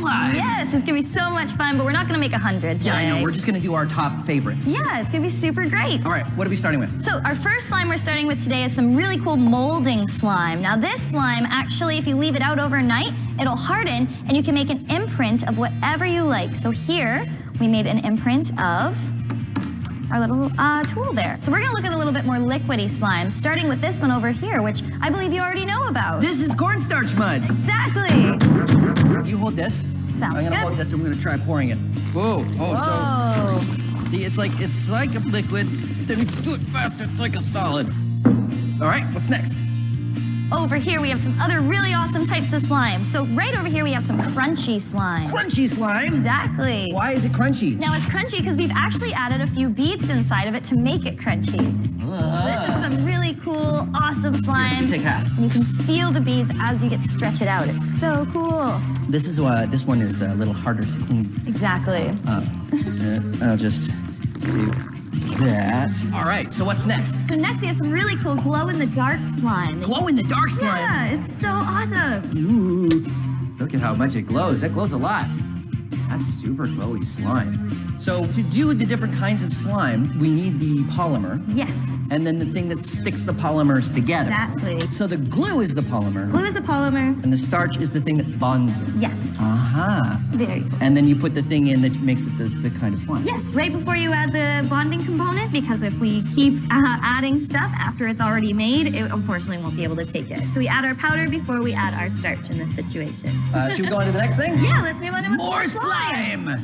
slime. Yes, it's gonna be so much fun, but we're not gonna make 100 today. Yeah, I know. We're just gonna do our top favorites. Yeah, it's gonna be super great. All right, what are we starting with? So our first slime we're starting with today is some really cool molding slime. Now this slime, actually, if you leave it out overnight, it'll harden and you can make an imprint of whatever you like. So here, we made an imprint of our little tool there. So we're gonna look at a little bit more liquidy slime, starting with this one over here, which I believe you already know about. This is cornstarch mud. Exactly. You hold this. Sounds I'm gonna good. hold this and we're gonna try pouring it. Whoa. Oh, Whoa. so see, it's like a liquid. Then we do it fast. It's like a solid. All right, what's next? Over here, we have some other really awesome types of slime. So right over here, we have some crunchy slime. Crunchy slime. Exactly. Why is it crunchy? Now it's crunchy because we've actually added a few beads inside of it to make it crunchy. This is some really cool, awesome slime. Here, you take half. And you can feel the beads as you stretch it out. It's so cool. This one is a little harder to clean. Exactly. I'll just do that. All right, so what's next? So next we have some really cool glow-in-the-dark slime. Glow-in-the-dark slime. Yeah, it's so awesome. Ooh, look at how much it glows. That glows a lot. That's super glowy slime. So to do the different kinds of slime, we need the polymer Yes, and then the thing that sticks the polymers together. exactly. So the glue is the polymer Glue is the polymer. and the starch is the thing that bonds it. Yes, Aha. very cool. And then you put the thing in that makes it the kind of slime. Yes, right before you add the bonding component, because if we keep adding stuff after it's already made, it unfortunately won't be able to take it. So we add our powder before we add our starch in this situation. Should we go on to the next thing? Yeah, let's move on to More slime!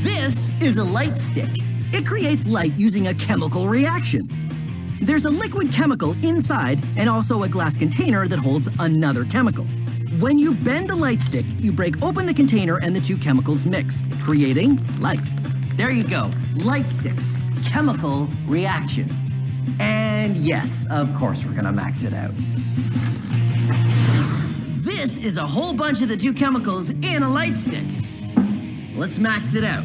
This is a light stick. It creates light using a chemical reaction. There's a liquid chemical inside and also a glass container that holds another chemical. When you bend the light stick, you break open the container and the two chemicals mix, creating light. There you go, light sticks, chemical reaction. And yes, of course we're gonna max it out. This is a whole bunch of the two chemicals in a light stick. Let's max it out.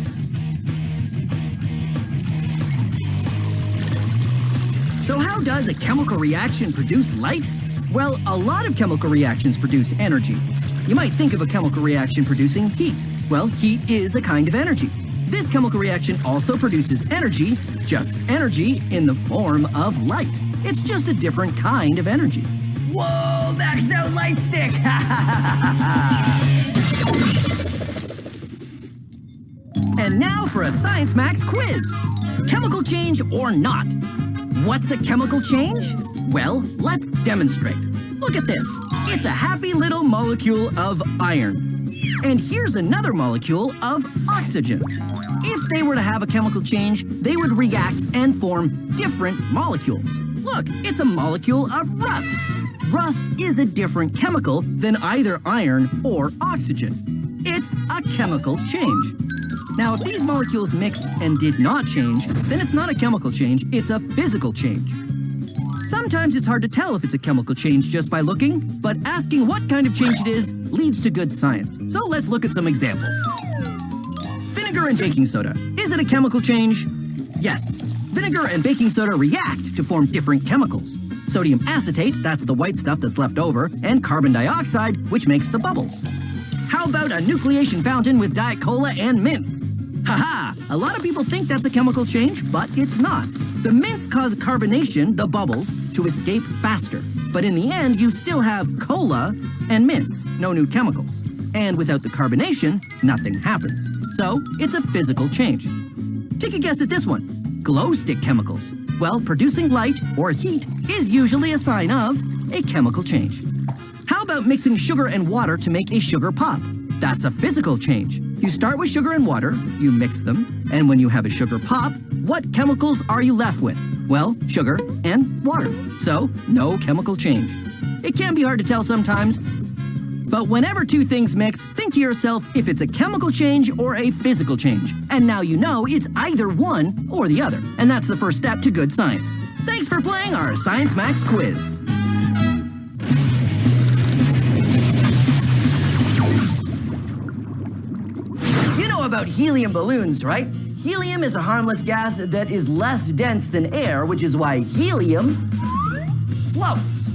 So how does a chemical reaction produce light? Well, a lot of chemical reactions produce energy. You might think of a chemical reaction producing heat. Well, heat is a kind of energy. This chemical reaction also produces energy, just energy in the form of light. It's just a different kind of energy. Whoa, maxed out light stick! And now for a Science Max quiz. Chemical change or not? What's a chemical change? Well, let's demonstrate. Look at this. It's a happy little molecule of iron. And here's another molecule of oxygen. If they were to have a chemical change, they would react and form different molecules. Look, it's a molecule of rust. Rust is a different chemical than either iron or oxygen. It's a chemical change. Now, if these molecules mixed and did not change, then it's not a chemical change, it's a physical change. Sometimes it's hard to tell if it's a chemical change just by looking, but asking what kind of change it is leads to good science. So let's look at some examples. Vinegar and baking soda. Is it a chemical change? Yes. Vinegar and baking soda react to form different chemicals. Sodium acetate, that's the white stuff that's left over, and carbon dioxide, which makes the bubbles. How about a nucleation fountain with Diet Cola and mints? Haha! A lot of people think that's a chemical change, but it's not. The mints cause carbonation, the bubbles, to escape faster. But in the end, you still have cola and mints, no new chemicals. And without the carbonation, nothing happens. So, it's a physical change. Take a guess at this one. Glow stick chemicals. Well, producing light or heat is usually a sign of a chemical change. How about mixing sugar and water to make a sugar pop? That's a physical change. You start with sugar and water, you mix them, and when you have a sugar pop, what chemicals are you left with? Well, sugar and water. So, no chemical change. It can be hard to tell sometimes, but whenever two things mix, think to yourself if it's a chemical change or a physical change. And now you know it's either one or the other. And that's the first step to good science. Thanks for playing our Science Max quiz. You know about helium balloons, right? Helium is a harmless gas that is less dense than air, which is why helium floats.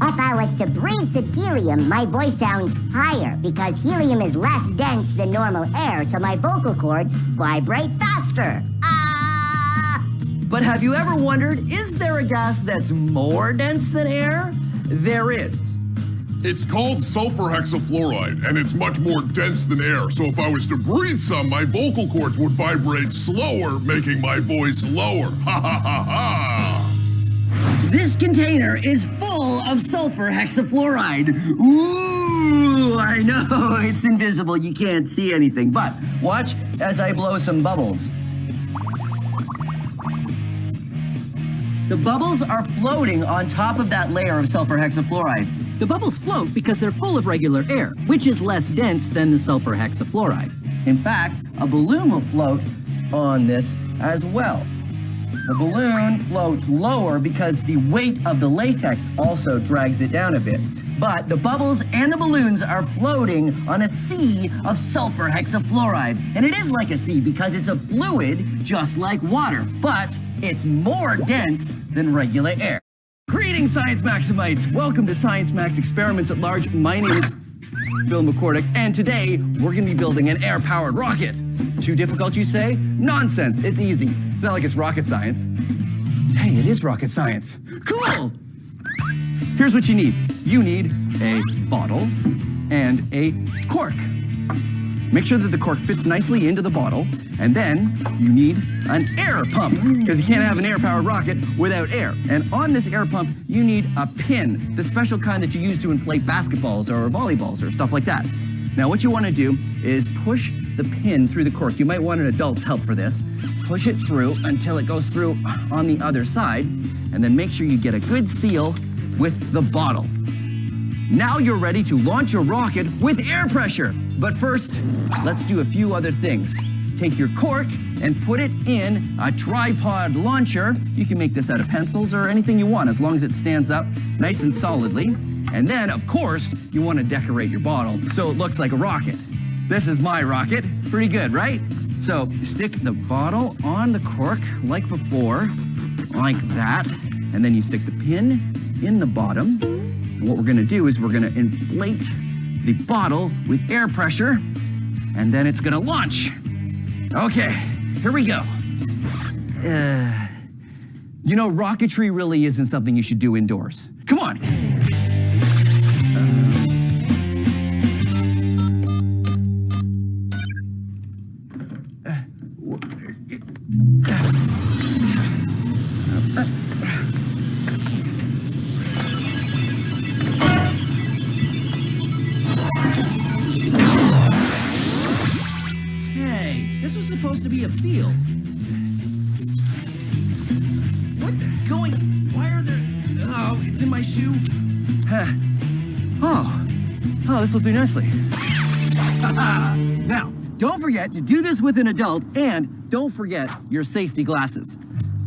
If I was to breathe some helium, my voice sounds higher because helium is less dense than normal air, so my vocal cords vibrate faster. But have you ever wondered, is there a gas that's more dense than air? There is. It's called sulfur hexafluoride, and it's much more dense than air. So if I was to breathe some, my vocal cords would vibrate slower, making my voice lower. Ha ha ha ha! This container is full of sulfur hexafluoride. Ooh, I know, it's invisible, you can't see anything. But watch as I blow some bubbles. The bubbles are floating on top of that layer of sulfur hexafluoride. The bubbles float because they're full of regular air, which is less dense than the sulfur hexafluoride. In fact, a balloon will float on this as well. The balloon floats lower because the weight of the latex also drags it down a bit. But the bubbles and the balloons are floating on a sea of sulfur hexafluoride. And it is like a sea because it's a fluid just like water, but it's more dense than regular air. Greetings, Science Maximites! Welcome to Science Max Experiments at Large. My name is Bill McCordick, and today we're gonna be building an air-powered rocket. Too difficult, you say? Nonsense, it's easy. It's not like it's rocket science. Hey, it is rocket science. Cool! Here's what you need. You need a bottle and a cork. Make sure that the cork fits nicely into the bottle, and then you need an air pump, because you can't have an air-powered rocket without air. And on this air pump, you need a pin, the special kind that you use to inflate basketballs or volleyballs or stuff like that. Now, what you want to do is push the pin through the cork. You might want an adult's help for this. Push it through until it goes through on the other side, and then make sure you get a good seal with the bottle. Now you're ready to launch your rocket with air pressure. But first, let's do a few other things. Take your cork and put it in a tripod launcher. You can make this out of pencils or anything you want, as long as it stands up nice and solidly. And then, of course, you want to decorate your bottle so it looks like a rocket. This is my rocket. Pretty good, right? So stick the bottle on the cork like before, like that. And then you stick the pin in the bottom. And what we're gonna do is we're gonna inflate the bottle with air pressure, and then it's gonna launch. Okay, here we go. You know, rocketry really isn't something you should do indoors. Come on. Supposed to be a field. What's going? Why are there? Oh, it's in my shoe. Oh, this will do nicely. Now, don't forget to do this with an adult, and don't forget your safety glasses.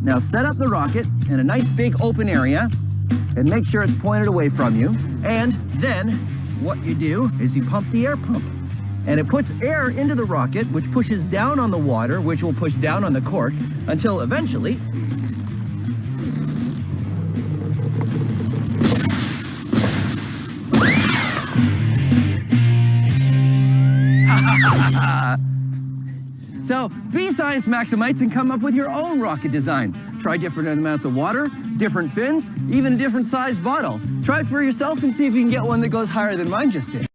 Now, set up the rocket in a nice big open area, and make sure it's pointed away from you. And then, what you do is you pump the air pump. And it puts air into the rocket, which pushes down on the water, which will push down on the cork, until eventually... So, be Science Maximites and come up with your own rocket design. Try different amounts of water, different fins, even a different size bottle. Try it for yourself and see if you can get one that goes higher than mine just did.